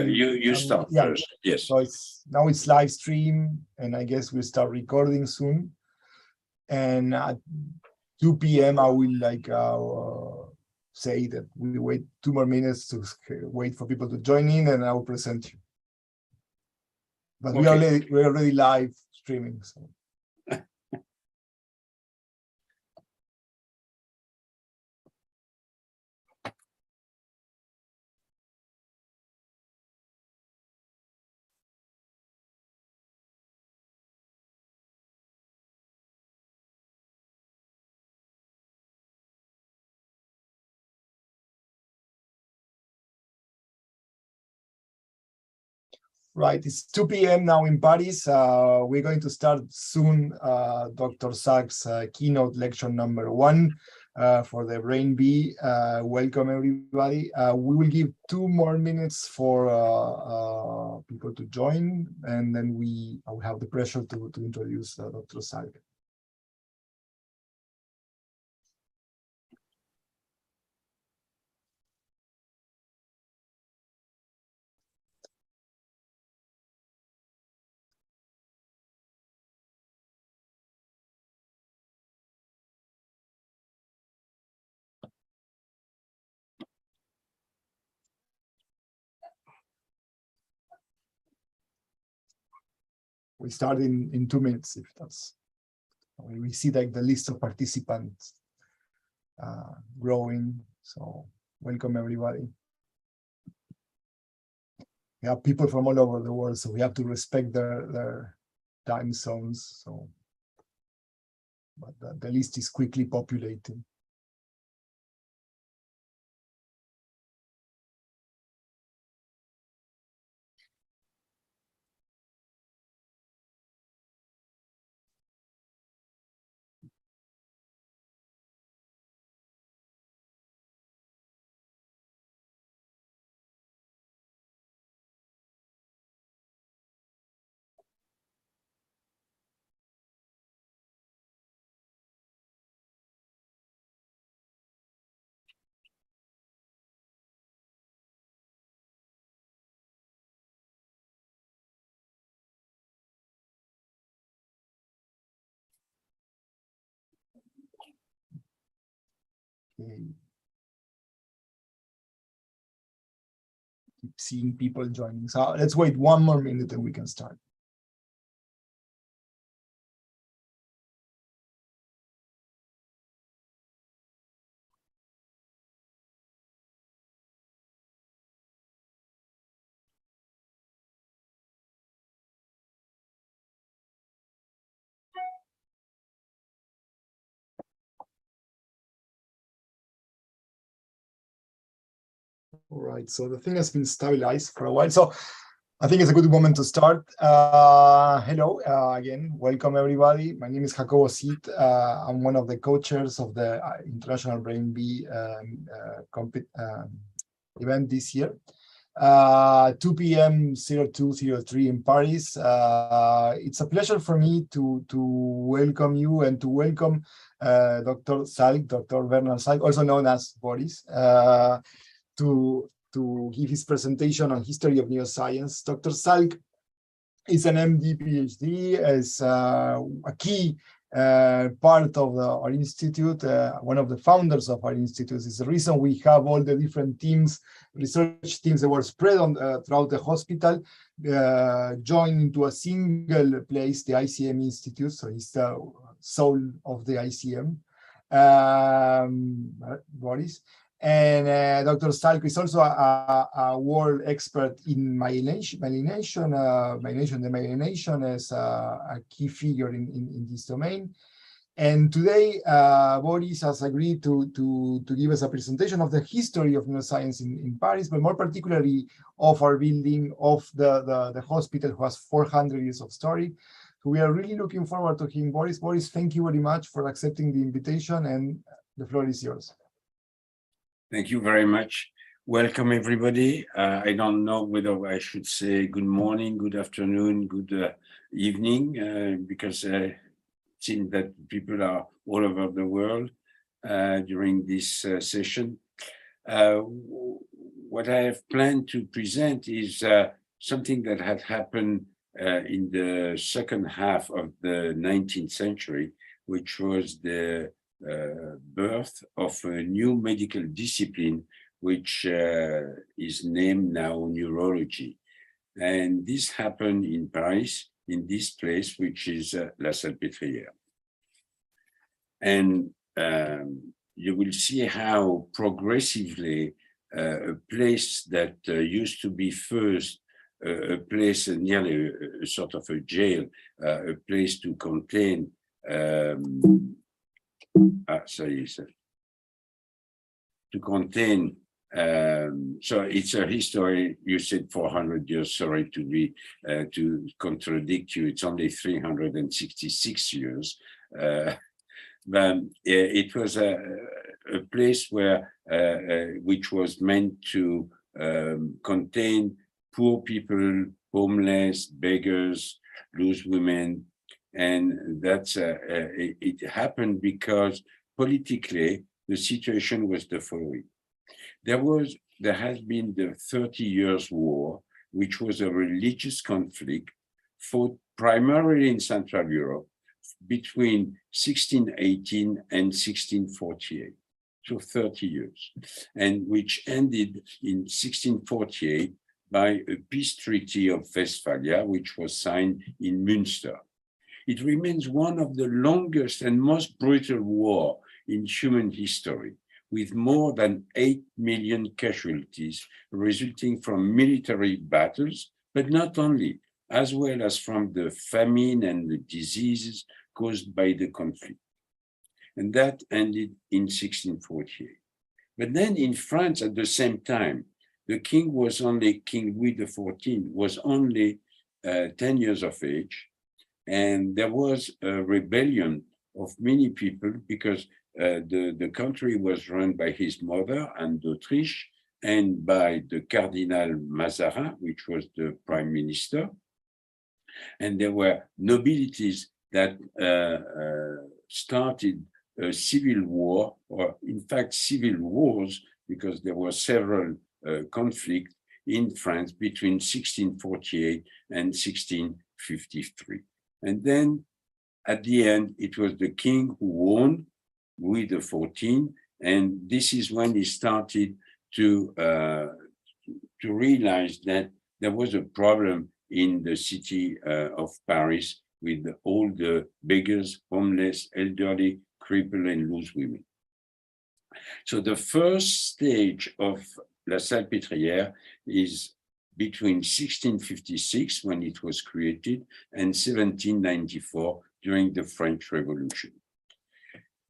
you start first. Yes. So now it's live stream, and I guess we'll start recording soon. And at 2 p.m. I will say that we wait 2 more minutes to wait for people to join in, and I will present you. But okay. we're already live streaming. So. Right, it's 2 p.m. now in Paris. We're going to start soon Dr. Zalc's keynote lecture number 1 for the Brain Bee. Welcome, everybody. We will give 2 more minutes for people to join, and then I will have the pleasure to introduce Dr. Zalc. We start in 2 minutes, if that's. We see like the list of participants growing. So welcome, everybody. We have people from all over the world, so we have to respect their time zones. So, but the list is quickly populating. Okay. Keep seeing people joining. So let's wait 1 more minute and we can start. All right, so the thing has been stabilized for a while. So I think it's a good moment to start. Hello, again, welcome everybody. My name is Jacobo Cid. I'm one of the co-chairs of the International Brain Bee event this year. 2 p.m. 0203 in Paris. It's a pleasure for me to welcome you and to welcome Dr. Zalc, Dr. Bernard Zalc, also known as Boris, to give his presentation on history of neuroscience. Dr. Zalc is an MD PhD, is a key part of our institute, one of the founders of our institute. Is the reason we have all the different teams, research teams that were spread on throughout the hospital, joined into a single place, the ICM Institute. So he's the soul of the ICM, Boris. And Dr. Zalc is also a world expert in demyelination as a key figure in this domain. And today, Boris has agreed to give us a presentation of the history of neuroscience in Paris, but more particularly of our building, of the hospital, who has 400 years of story. So we are really looking forward to him. Boris, thank you very much for accepting the invitation, and the floor is yours. Thank you very much. Welcome, everybody. I don't know whether I should say good morning, good afternoon, good evening, because it seems that people are all over the world during this session. what I have planned to present is something that had happened in the second half of the 19th century, which was the birth of a new medical discipline, which is named now neurology. And this happened in Paris, in this place, which is La Salpêtrière. And you will see how progressively a place that used to be first a place nearly a sort of a jail, a place to contain to contain so it's a history. You said 400 years. Sorry to be to contradict you. It's only 366 years. But it was a place where which was meant to contain poor people, homeless, beggars, loose women, and that's it happened because politically the situation was the following. There has been the 30 Years' War, which was a religious conflict fought primarily in Central Europe between 1618 and 1648, so 30 years, and which ended in 1648 by a peace treaty of Westphalia, which was signed in Münster. It remains one of the longest and most brutal war in human history, with more than 8 million casualties resulting from military battles, but not only, as well as from the famine and the diseases caused by the conflict. And that ended in 1648. But then in France at the same time, the king was only, King Louis XIV was only 10 years of age. And there was a rebellion of many people because the country was run by his mother, Anne d'Autriche, and by the Cardinal Mazarin, which was the prime minister. And there were nobilities that started a civil war, or in fact, civil wars, because there were several conflicts in France between 1648 and 1653. And then at the end, it was the king who won, Louis XIV, and this is when he started to realize that there was a problem in the city of Paris with all the beggars, homeless, elderly, crippled, and loose women. So the first stage of La Salpêtrière is between 1656, when it was created, and 1794, during the French Revolution.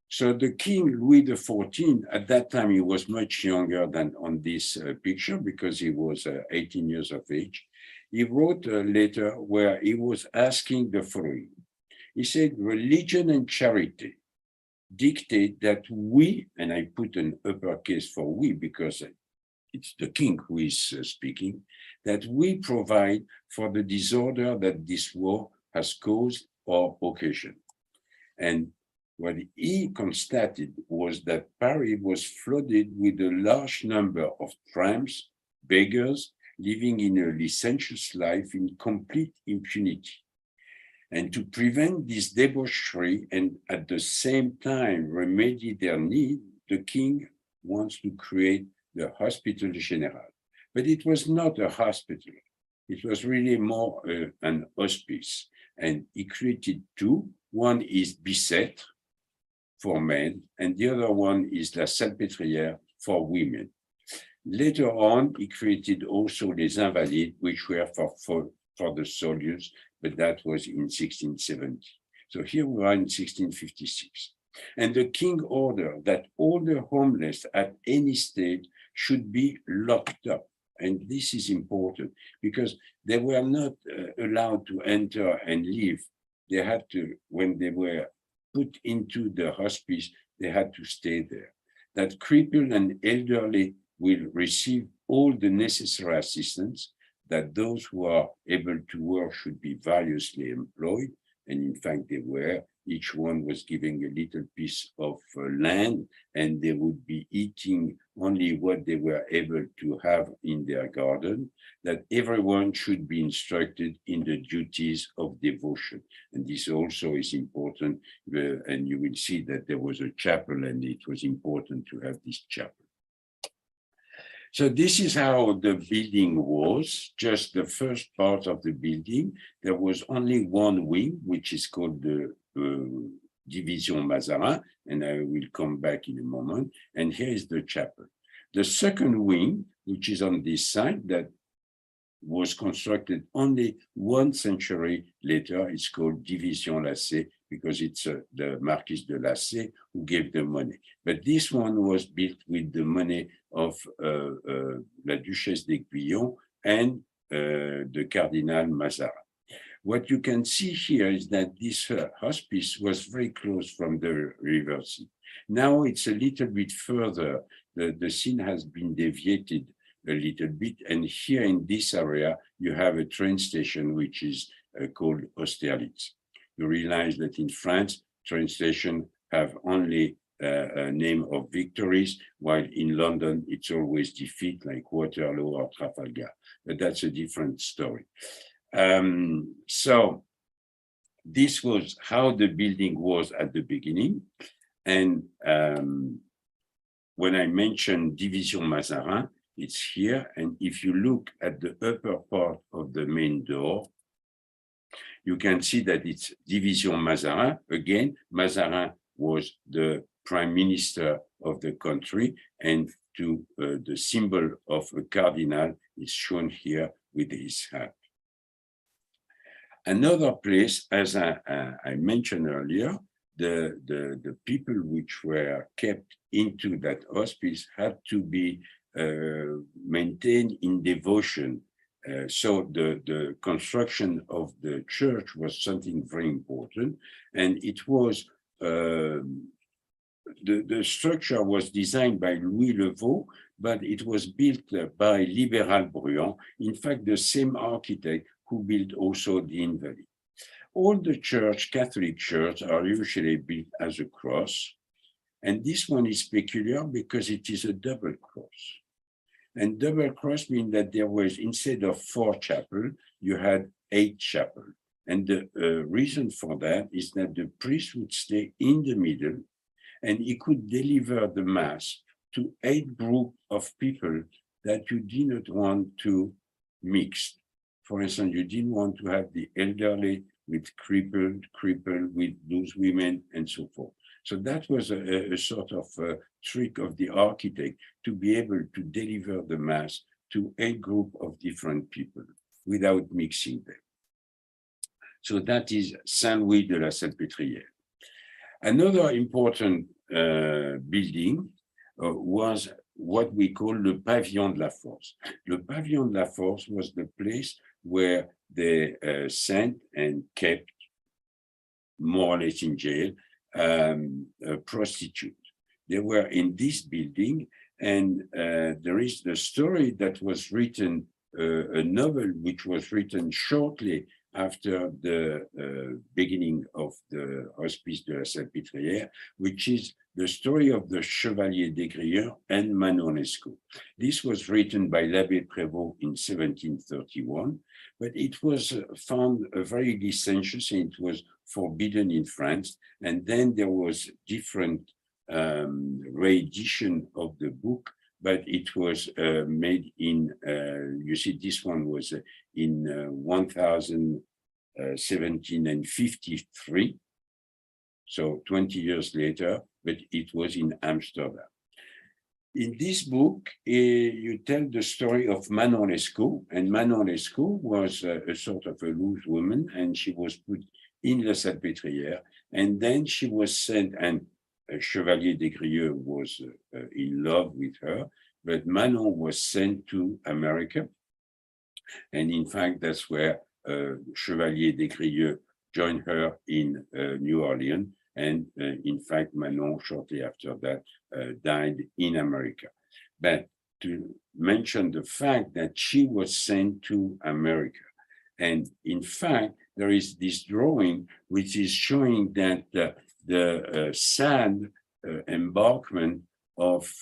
So the king, Louis XIV, at that time, he was much younger than on this picture because he was 18 years of age. He wrote a letter where he was asking the following. He said, religion and charity dictate that we, and I put an uppercase for we because it's the king who is speaking, that we provide for the disorder that this war has caused or occasioned. And what he constated was that Paris was flooded with a large number of tramps, beggars, living in a licentious life in complete impunity. And to prevent this debauchery and at the same time remedy their need, the king wants to create the Hospital General. But it was not a hospital. It was really more an hospice. And he created two. One is Bicêtre for men, and the other one is La Salpêtrière for women. Later on, he created also Les Invalides, which were for the soldiers, but that was in 1670. So here we are in 1656. And the king ordered that all the homeless at any state should be locked up. And this is important because they were not allowed to enter and leave. They had to, when they were put into the hospice, they had to stay there. That crippled and elderly will receive all the necessary assistance, that those who are able to work should be variously employed, and in fact they were. Each one was giving a little piece of land, and they would be eating only what they were able to have in their garden, that everyone should be instructed in the duties of devotion. And this also is important, and you will see that there was a chapel, and it was important to have this chapel. So this is how the building was, just the first part of the building. There was only one wing, which is called the Division Mazarin, and I will come back in a moment. And here is the chapel. The second wing, which is on this side, that was constructed only 1 century later, is called Division Lassé, because it's the Marquis de Lassé who gave the money. But this one was built with the money of La Duchesse d'Aiguillon and the Cardinal Mazarin. What you can see here is that this hospice was very close from the river Sea. Now it's a little bit further. The scene has been deviated a little bit. And here in this area, you have a train station, which is called Austerlitz. You realize that in France, train stations have only a name of victories, while in London, it's always defeat, like Waterloo or Trafalgar. But that's a different story. So this was how the building was at the beginning. And when I mentioned Division Mazarin, it's here. And if you look at the upper part of the main door, you can see that it's Division Mazarin. Again, Mazarin was the prime minister of the country, and the symbol of a cardinal is shown here with his hat. Another place, as I mentioned earlier, the people which were kept into that hospice had to be maintained in devotion. So the construction of the church was something very important, and it was the structure was designed by Louis XIV, but it was built by Libéral Bruant, in fact the same architect who built also the Invalides. All the Catholic churches are usually built as a cross, and this one is peculiar because it is a double cross. And double cross means that there was, instead of 4 chapels, you had 8 chapels. And the reason for that is that the priest would stay in the middle, and he could deliver the mass to 8 groups of people that you did not want to mix. For instance, you didn't want to have the elderly with crippled with those women and so forth. So that was a sort of trick of the architect to be able to deliver the mass to 8 groups of different people without mixing them. So that is Saint-Louis de la Salpêtrière. Another important building was what we call le Pavillon de la Force. Le Pavillon de la Force was the place where they sent and kept, more or less in jail, prostitutes. They were in this building, and there is the story that was written, a novel which was written shortly after the beginning of the Hospice de la Salpêtrière, which is the story of the Chevalier d'Aigrieux and Manon Lescaut. This was written by l'Abbé Prévost in 1731, but it was found very licentious, and it was forbidden in France. And then there was different re-edition of the book, but it was made in, you see, this one was in 1753, so 20 years later, but it was in Amsterdam. In this book, you tell the story of Manon Lescaut, and Manon Lescaut was a sort of a loose woman, and she was put in La Salpêtrière, and then she was sent, and Chevalier d'Aigrieux was in love with her, but Manon was sent to America. And in fact, that's where Chevalier d'Aigrieux joined her in New Orleans. And in fact, Manon, shortly after that, died in America. But to mention the fact that she was sent to America, And in fact, there is this drawing which is showing that the sad embarkment of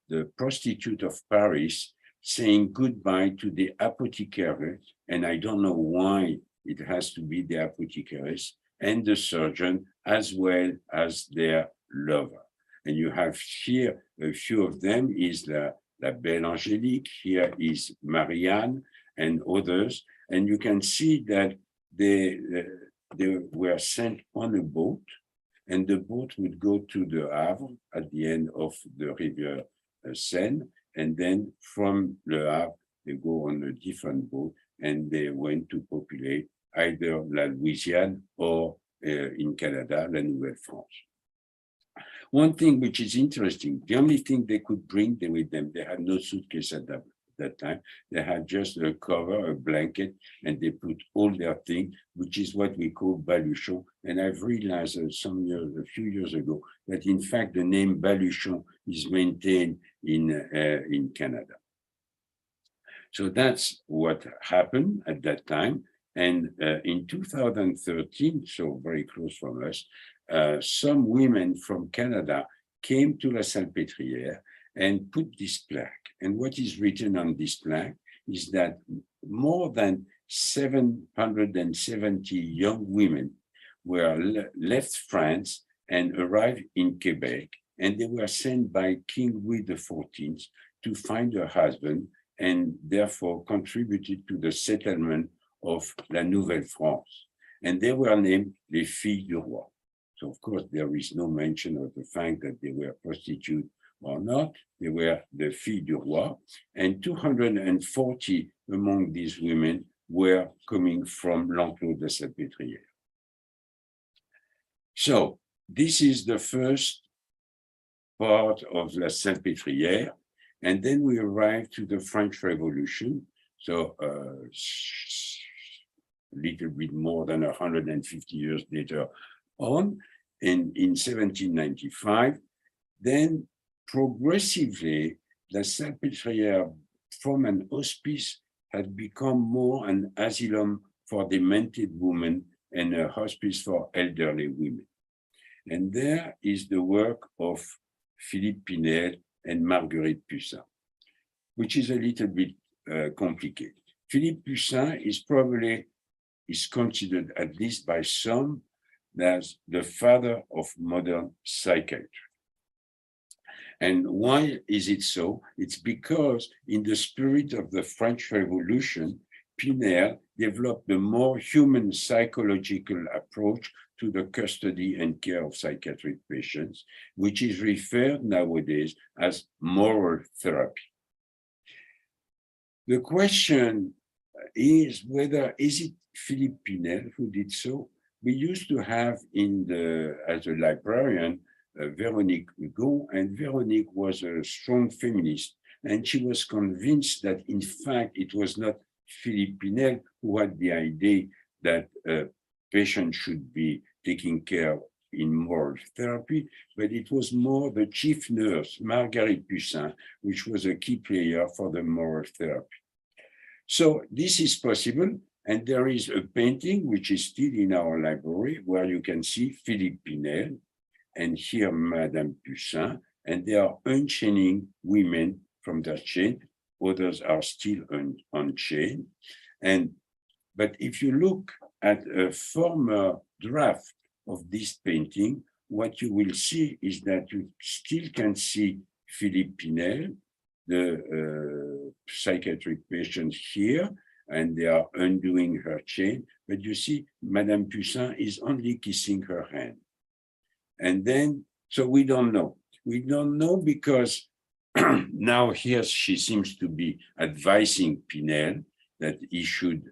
the prostitute of Paris saying goodbye to the apothecary, and I don't know why it has to be the apothecarist, and the surgeon, as well as their lover. And you have here a few of them is La Belle Angélique, here is Marianne and others, and you can see that they were sent on a boat, and the boat would go to the Havre at the end of the river Seine, and then from Le Havre, they go on a different boat, and they went to populate either La Louisiane or in Canada, La Nouvelle-France. One thing which is interesting, the only thing they could bring with them, they had no suitcase at that time. They had just a cover, a blanket, and they put all their things, which is what we call baluchon. And I've realized a few years ago, that in fact the name baluchon is maintained in Canada. So that's what happened at that time. And in 2013, so very close from us, some women from Canada came to La Salpêtrière and put this plaque. And what is written on this plaque is that more than 770 young women were left France and arrived in Quebec, and they were sent by King Louis XIV to find a husband, and therefore contributed to the settlement of La Nouvelle-France. And they were named les filles du roi. So of course, there is no mention of the fact that they were prostitutes or not. They were the filles du roi, and 240 among these women were coming from l'enclos de Salpêtrière. So this is the first part of La Salpêtrière, and then we arrive to the French Revolution. So a little bit more than 150 years later on, in 1795, then progressively, La Salpêtrière from an hospice had become more an asylum for demented women and a hospice for elderly women. And there is the work of Philippe Pinel and Marguerite Poussin, which is a little bit complicated. Philippe Poussin is considered, at least by some, as the father of modern psychiatry. And why is it so? It's because in the spirit of the French Revolution, Pinel developed a more human psychological approach to the custody and care of psychiatric patients, which is referred nowadays as moral therapy. The question is whether is it Philippe Pinel who did so? We used to have as a librarian, Véronique Hugon, and Véronique was a strong feminist, and she was convinced that in fact it was not Philippe Pinel who had the idea that patients should be taken care of in moral therapy, but it was more the chief nurse, Marguerite Poussin, which was a key player for the moral therapy. So this is possible, and there is a painting which is still in our library where you can see Philippe Pinel and here Madame Poussin, and they are unchaining women from their chain. Others are still unchained. But if you look at a former draft of this painting, what you will see is that you still can see Philippe Pinel, the psychiatric patient here, and they are undoing her chain, but you see Madame Poussin is only kissing her hand. And then, so we don't know. We don't know because now here she seems to be advising Pinel that he should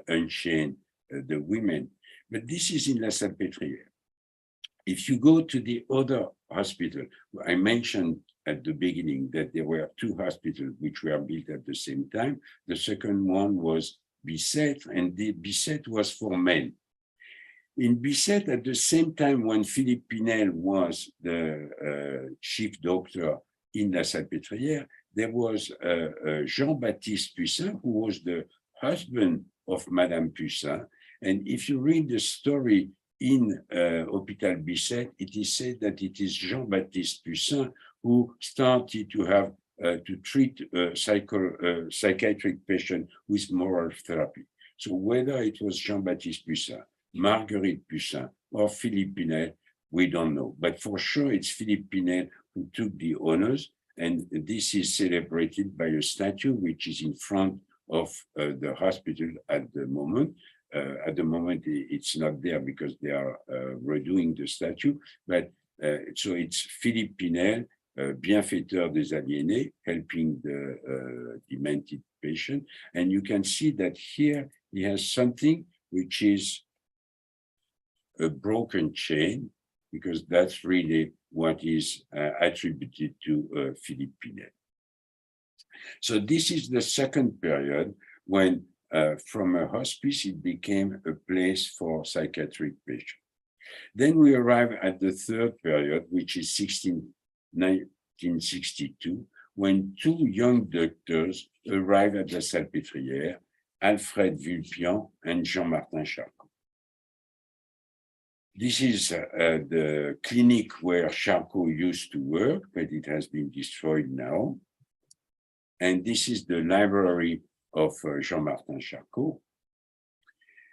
unchain the women. But this is in La Salpêtrière. If you go to the other hospital, I mentioned at the beginning that there were two hospitals which were built at the same time. The second one was Bicêtre, and the Bicêtre was for men. In Bicêtre, at the same time when Philippe Pinel was the chief doctor in La Salpêtrière, there was JeanBaptiste Charcot, who was the husband of Madame Pussin. And if you read the story in Hôpital Bicêtre, it is said that it is Jean-Baptiste Pussin who started to have to treat psychiatric patient with moral therapy. So whether it was Jean-Baptiste Pussin, Marguerite Pussin, or Philippe Pinel, we don't know. But for sure, it's Philippe Pinel who took the honors, and this is celebrated by a statue which is in front of the hospital at the moment. At the moment, it's not there because they are redoing the statue, but so it's Philippe Pinel, bienfaiteur des aliénés, helping the demented patient. And you can see that here he has something which is a broken chain, because that's really what is attributed to Philippe Pinel. So this is the second period when from a hospice, it became a place for psychiatric patients. Then we arrive at the third period, which is 1962, when two young doctors arrive at the Salpêtrière, Alfred Vulpian and Jean-Martin Charcot. This is the clinic where Charcot used to work, but it has been destroyed now. And this is the library of Jean-Martin Charcot.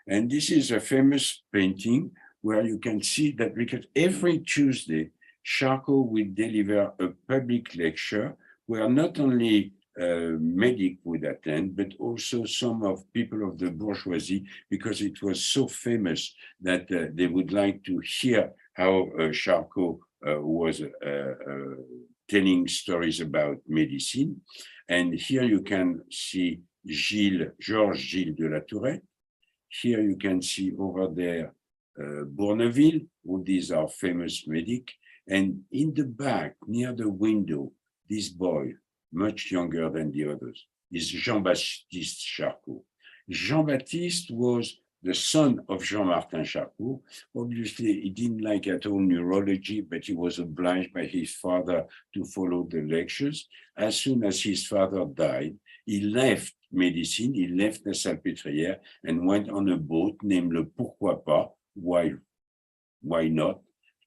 And this is a famous painting where you can see that because every Tuesday, Charcot will deliver a public lecture where not only medics would attend, but also some of people of the bourgeoisie, because it was so famous that they would like to hear how Charcot was telling stories about medicine. And here you can see Georges Gilles de la Tourette. Here you can see over there Bourneville, who these are famous medics. And in the back, near the window, this boy, much younger than the others, is Jean-Baptiste Charcot. Jean-Baptiste was the son of Jean-Martin Charcot. Obviously, he didn't like at all neurology, but he was obliged by his father to follow the lectures. As soon as his father died, he left medicine, he left the Salpêtrière and went on a boat named Le Pourquoi Pas, why not,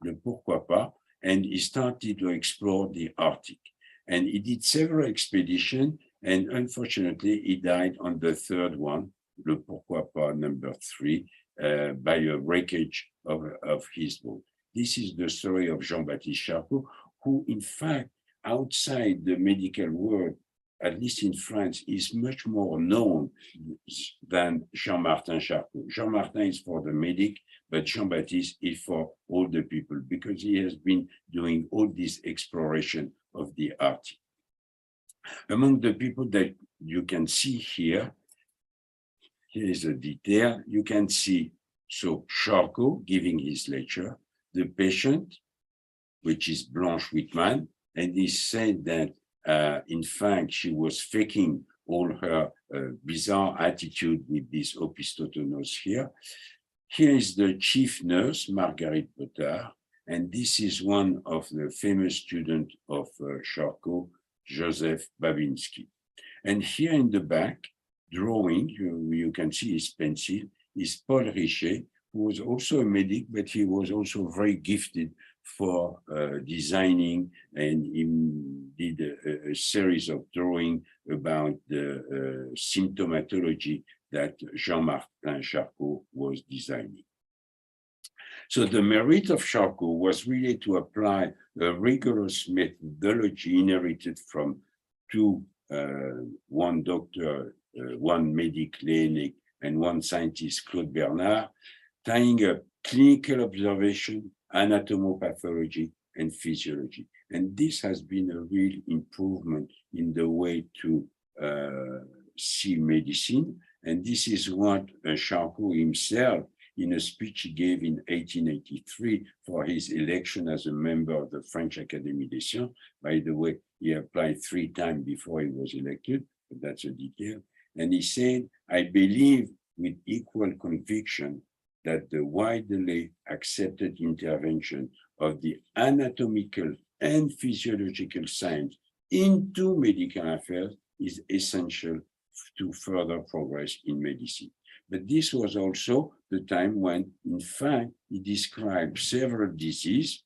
Le Pourquoi Pas, and he started to explore the Arctic. And he did several expeditions, and unfortunately, he died on the third one, Le Pourquoi Pas number 3, by a wreckage of his boat. This is the story of Jean-Baptiste Charcot, who in fact, outside the medical world, at least in France, is much more known than Jean-Martin Charcot. Jean-Martin is for the medic, but Jean-Baptiste is for all the people, because he has been doing all this exploration of the Arctic. Among the people that you can see here, here is a detail. You can see, so Charcot giving his lecture, the patient, which is Blanche Whitman, and he said that in fact, she was faking all her bizarre attitude with this opistotonos here. Here is the chief nurse, Marguerite Potard, and this is one of the famous students of Charcot, Joseph Babinski. And here in the back, drawing, you can see his pencil, is Paul Richet, who was also a medic, but he was also very gifted for designing, and he did a series of drawings about the symptomatology that Jean-Martin Charcot was designing. So the merit of Charcot was really to apply a rigorous methodology inherited from one doctor, one medic, Lénic, and one scientist, Claude Bernard, tying up clinical observation, anatomopathology, and physiology. And this has been a real improvement in the way to see medicine. And this is what Charcot himself, in a speech he gave in 1883 for his election as a member of the French Académie des Sciences. By the way, he applied 3 times before he was elected, but that's a detail. And he said, I believe with equal conviction that the widely accepted intervention of the anatomical and physiological science into medical affairs is essential to further progress in medicine. But this was also the time when, in fact, he described several diseases,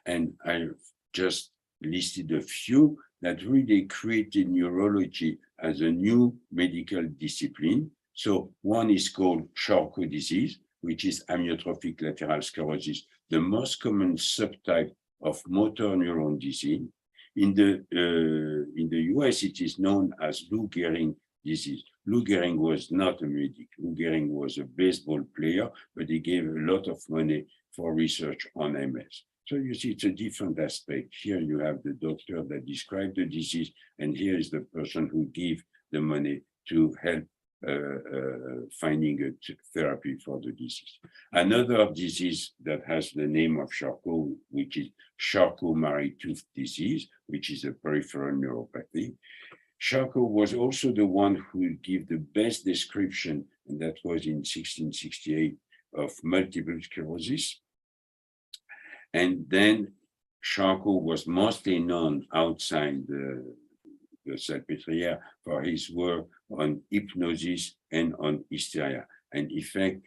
and I just listed a few that really created neurology as a new medical discipline. So one is called Charcot disease, which is amyotrophic lateral sclerosis, the most common subtype of motor neuron disease. In the US, it is known as Lou Gehrig disease. Lou Gehrig was not a medic. Lou Gehrig was a baseball player, but he gave a lot of money for research on MS. So you see, it's a different aspect. Here you have the doctor that described the disease, and here is the person who gave the money to help finding a therapy for the disease. Another disease that has the name of Charcot, which is Charcot-Marie-Tooth disease, which is a peripheral neuropathy. Charcot was also the one who gave the best description, and that was in 1668, of multiple sclerosis. And then Charcot was mostly known outside the Salpêtrière for his work on hypnosis and on hysteria. And in fact,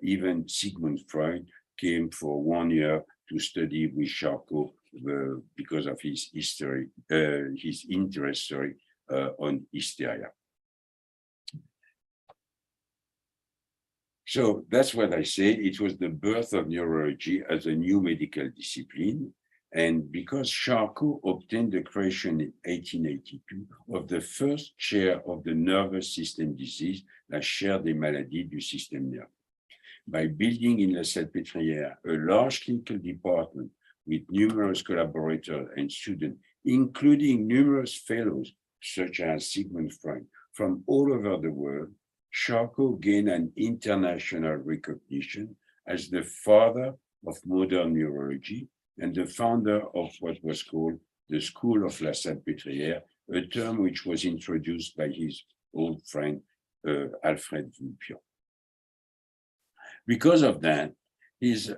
even Sigmund Freud came for 1 year to study with Charcot because of his interest on hysteria. So that's what I say. It was the birth of neurology as a new medical discipline. And because Charcot obtained the creation in 1882 of the first chair of the nervous system disease, la chaire des maladies du système nerveux, by building in La Salpêtrière a large clinical department with numerous collaborators and students, including numerous fellows such as Sigmund Freud from all over the world, Charcot gained an international recognition as the father of modern neurology and the founder of what was called the School of La Salpêtrière, a term which was introduced by his old friend, Alfred Vulpian. Because of that, his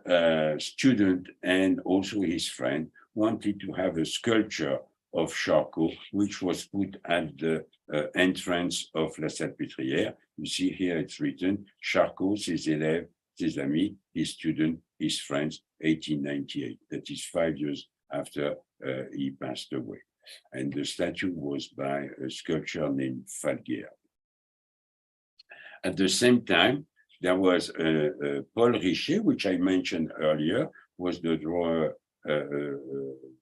student and also his friend wanted to have a sculpture of Charcot, which was put at the entrance of La Salpêtrière. You see here it's written, Charcot, ses élèves, ses amis, his student, his friends, 1898. That is 5 years after he passed away. And the statue was by a sculptor named Falguière. At the same time, there was Paul Richer, which I mentioned earlier, was the drawer,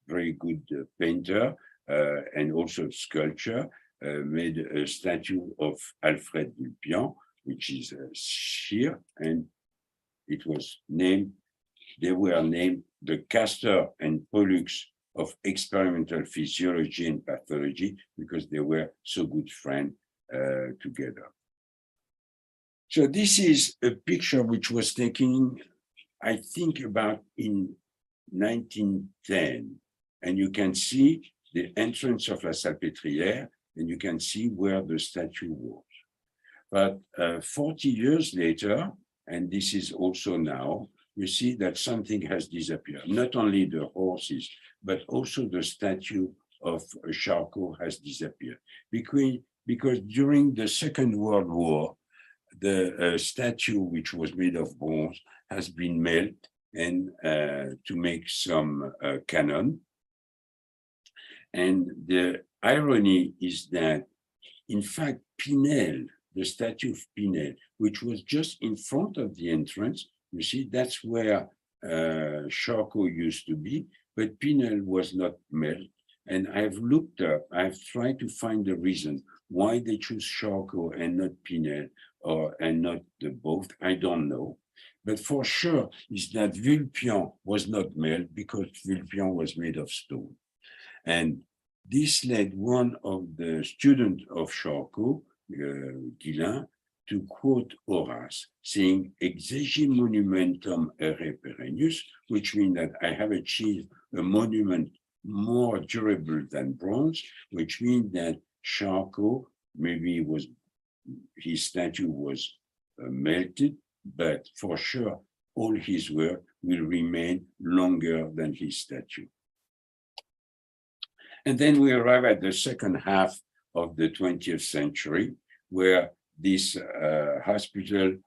very good painter and also sculptor, made a statue of Alfred Vulpian, which is here, and it was named, they were named the Castor and Pollux of experimental physiology and pathology because they were so good friends together. So this is a picture which was taken, I think, about in 1910, and you can see the entrance of La Salpêtrière, and you can see where the statue was. But 40 years later, and this is also now, you see that something has disappeared. Not only the horses, but also the statue of Charcot has disappeared. Because during the Second World War, the statue, which was made of bronze, has been melted and to make some cannon. And the irony is that, in fact, Pinel, the statue of Pinel, which was just in front of the entrance, you see, that's where Charcot used to be, but Pinel was not melted. And I've looked up, I've tried to find the reason why they choose Charcot and not Pinel, and not the both, I don't know. But for sure is that Vulpian was not melted because Vulpian was made of stone. And this led one of the students of Charcot, Guillain, to quote Horace, saying, exegi monumentum ere perennius, which means that I have achieved a monument more durable than bronze, which means that Charcot, maybe his statue was melted, but for sure, all his work will remain longer than his statue. And then we arrive at the second half of the 20th century, where this hospital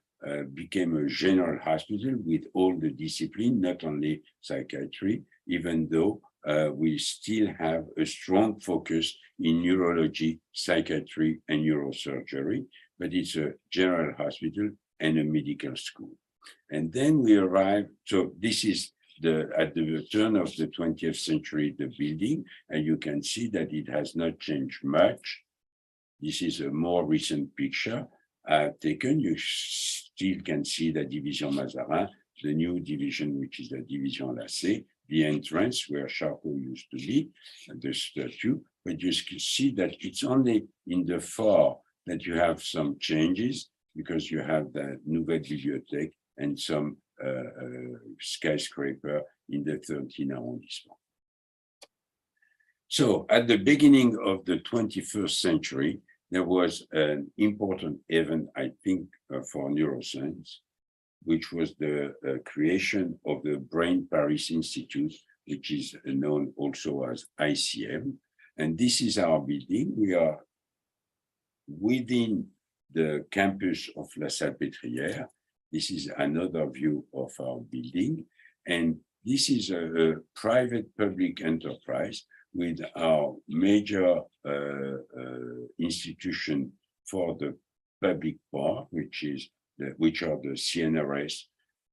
became a general hospital with all the discipline, not only psychiatry, even though we still have a strong focus in neurology, psychiatry, and neurosurgery, but it's a general hospital and a medical school. And then we arrived, so this is at the turn of the 20th century, the building, and you can see that it has not changed much. This is a more recent picture taken. You still can see the Division Mazarin, the new division, which is the Division Lacé, the entrance where Charcot used to be, the statue, but you can see that it's only in the far that you have some changes because you have the Nouvelle Bibliothèque and some skyscraper in the 13th arrondissement. So at the beginning of the 21st century, there was an important event, I think, for neuroscience, which was the creation of the Brain Paris Institute, which is known also as ICM. And this is our building. We are within the campus of La Salpêtrière. This is another view of our building. And this is a private public enterprise with our major institution for the public part, which are the CNRS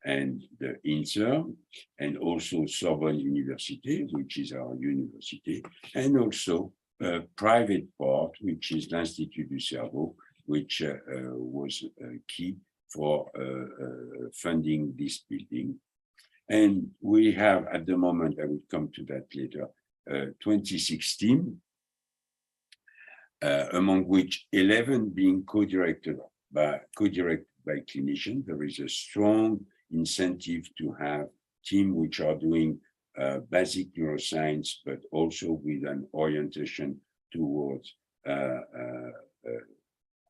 and the INSERM, and also Sorbonne University, which is our university, and also a private part, which is l'Institut du Cerveau, which was key for funding this building. And we have, at the moment, I will come to that later, 2016, among which 11 being co-directed by clinicians. There is a strong incentive to have teams which are doing basic neuroscience, but also with an orientation towards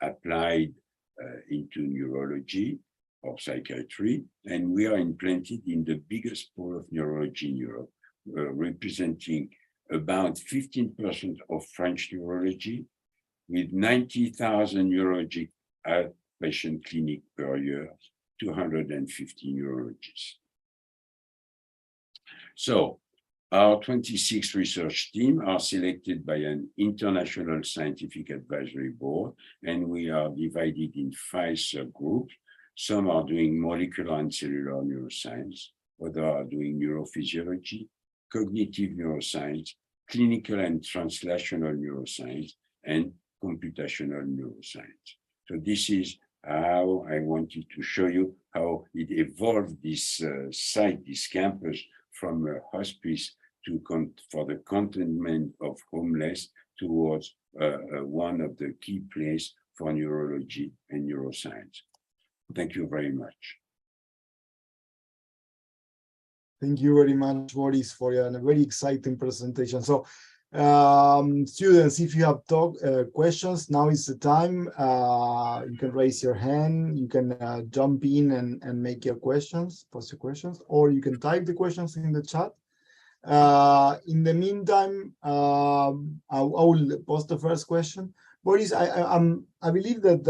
applied into neurology or psychiatry. And we are implanted in the biggest pool of neurology in Europe, representing about 15% of French neurology, with 90,000 neurologic outpatient clinic per year, 250 neurologists. So our 26 research team are selected by an international scientific advisory board, and we are divided in 5 subgroups. Some are doing molecular and cellular neuroscience, others are doing neurophysiology, cognitive neuroscience, clinical and translational neuroscience, and computational neuroscience. So this is how I wanted to show you how it evolved, this site, this campus, from a hospice for the containment of homeless towards one of the key places for neurology and neuroscience. Thank you very much. Thank you very much, Boris, for a very exciting presentation. So, students, if you have questions, now is the time. You can raise your hand, you can jump in and make your questions, post your questions, or you can type the questions in the chat. In the meantime, I will post the first question. Boris, I believe that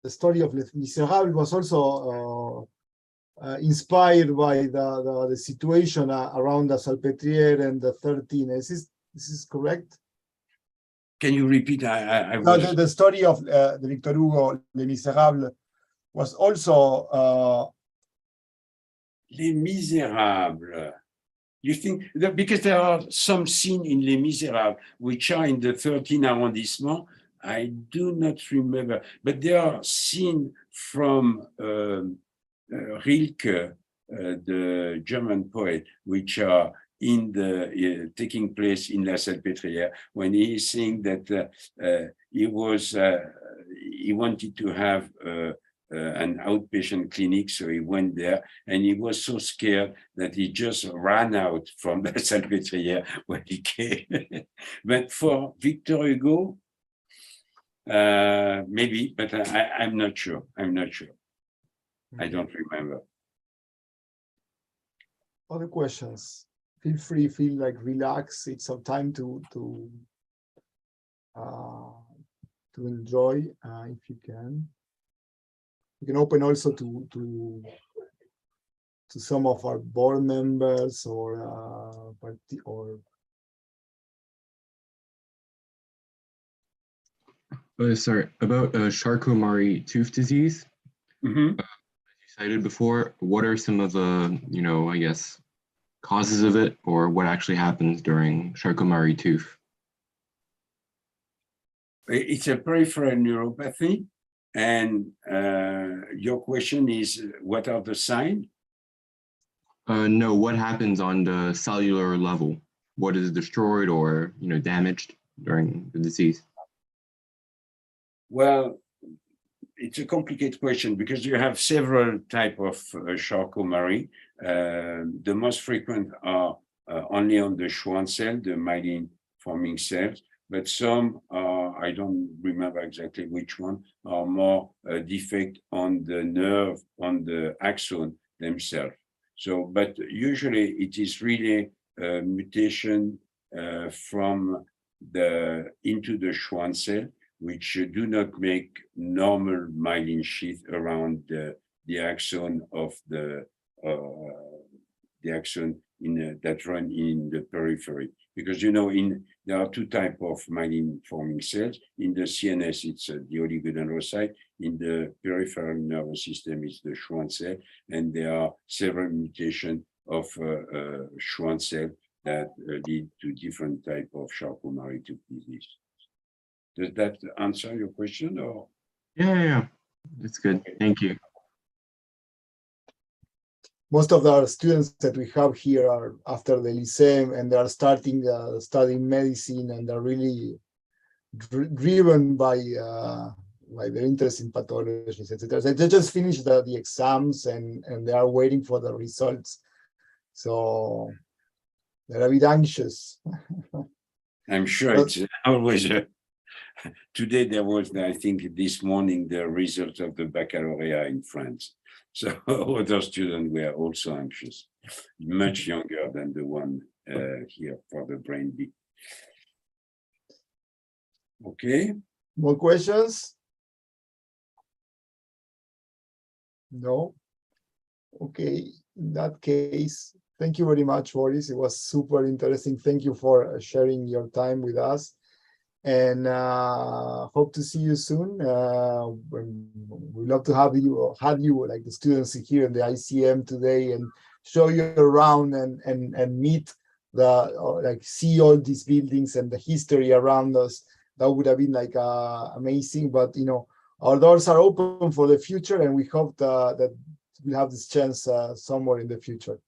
the story of Les Misérables was also inspired by the situation around the Salpêtrière and the 13. Is this correct? Can you repeat? The story of the Victor Hugo, Les Misérables, was also Les Misérables. You think that because there are some scenes in Les Misérables which are in the 13th arrondissement, I do not remember, but there are scenes from Rilke, the German poet, which are in the taking place in La Salpêtrière, when he is saying that he wanted to have an outpatient clinic, so he went there, and he was so scared that he just ran out from La Salpêtrière when he came. But for Victor Hugo, maybe, but I'm not sure. I'm not sure. I don't remember. Other questions? Feel free, feel like relax. It's some time to enjoy if you can. You can open also to some of our board members or sorry, about Charcot-Marie tooth disease. Mhm. As you cited before, what are some of the, I guess, causes of it, or what actually happens during Charcot-Marie tooth? It's a peripheral neuropathy. And your question is, what are the signs? No, what happens on the cellular level? What is destroyed or, damaged during the disease? Well, it's a complicated question because you have several types of Charcot-Marie. The most frequent are only on the Schwann cell, the myelin-forming cells, but some are, I don't remember exactly which one, are more defect on the nerve, on the axon themselves. So, but usually it is really a mutation from into the Schwann cell, which do not make normal myelin sheath around the axon of the axon that run in the periphery. Because there are two types of myelin-forming cells. In the CNS, it's the oligodendrocyte. In the peripheral nervous system, it's the Schwann cell, and there are several mutations of Schwann cell that lead to different types of Charcot-Marie tooth disease. Does that answer your question, or? Yeah, that's good. Thank you. Most of our students that we have here are after the lyceum, and they are starting studying medicine, and they're really driven by their interest in pathologies, etc. They just finished the exams, and they are waiting for the results. So they're a bit anxious. I'm sure it's always today there was, I think this morning, the result of the baccalaureate in France. So other students were also anxious, much younger than the one here for the brain B. Okay. More questions? No? Okay, in that case, thank you very much, Boris. It was super interesting. Thank you for sharing your time with us. And hope to see you soon. We'd love to have you like the students here in the ICM today, and show you around and meet see all these buildings and the history around us. That would have been like amazing. But our doors are open for the future, and we hope that we'll have this chance somewhere in the future.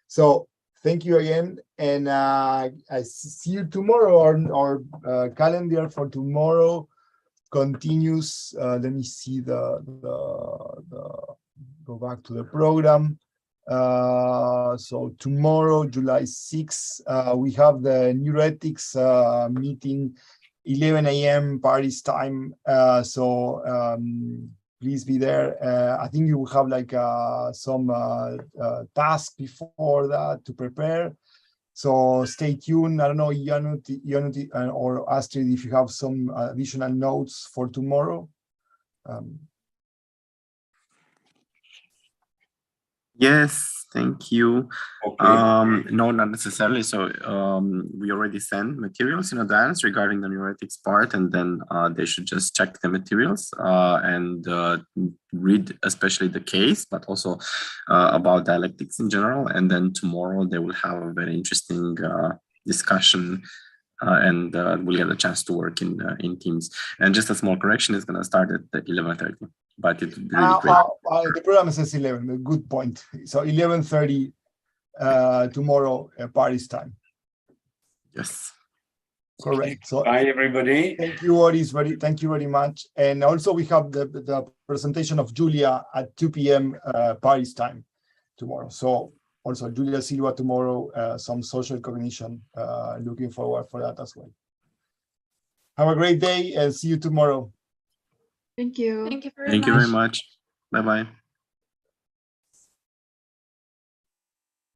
So thank you again, and I see you tomorrow. Our calendar for tomorrow continues. Let me see go back to the program. So tomorrow, July 6th, we have the neuroethics meeting, 11 a.m. Paris time. Please be there. I think you will have like some tasks before that to prepare. So stay tuned. I don't know, Ionuti or Astrid, if you have some additional notes for tomorrow. Yes, thank you. Okay. No, not necessarily. So we already sent materials in advance regarding the neuroethics part, and then they should just check the materials and read especially the case, but also about dialectics in general. And then tomorrow they will have a very interesting discussion, and we'll get a chance to work in teams. And just a small correction, it's going to start at 11:30. But it would be really great. The program says 11. A good point. So 11:30 tomorrow, Paris time. Yes. Correct. So bye, everybody. Thank you, Boris. Thank you very much. And also we have the presentation of Julia at 2 p.m. Paris time tomorrow. So also Julia Silva tomorrow, some social cognition. Looking forward for that as well. Have a great day and see you tomorrow. Thank you. Thank you very much. Bye-bye.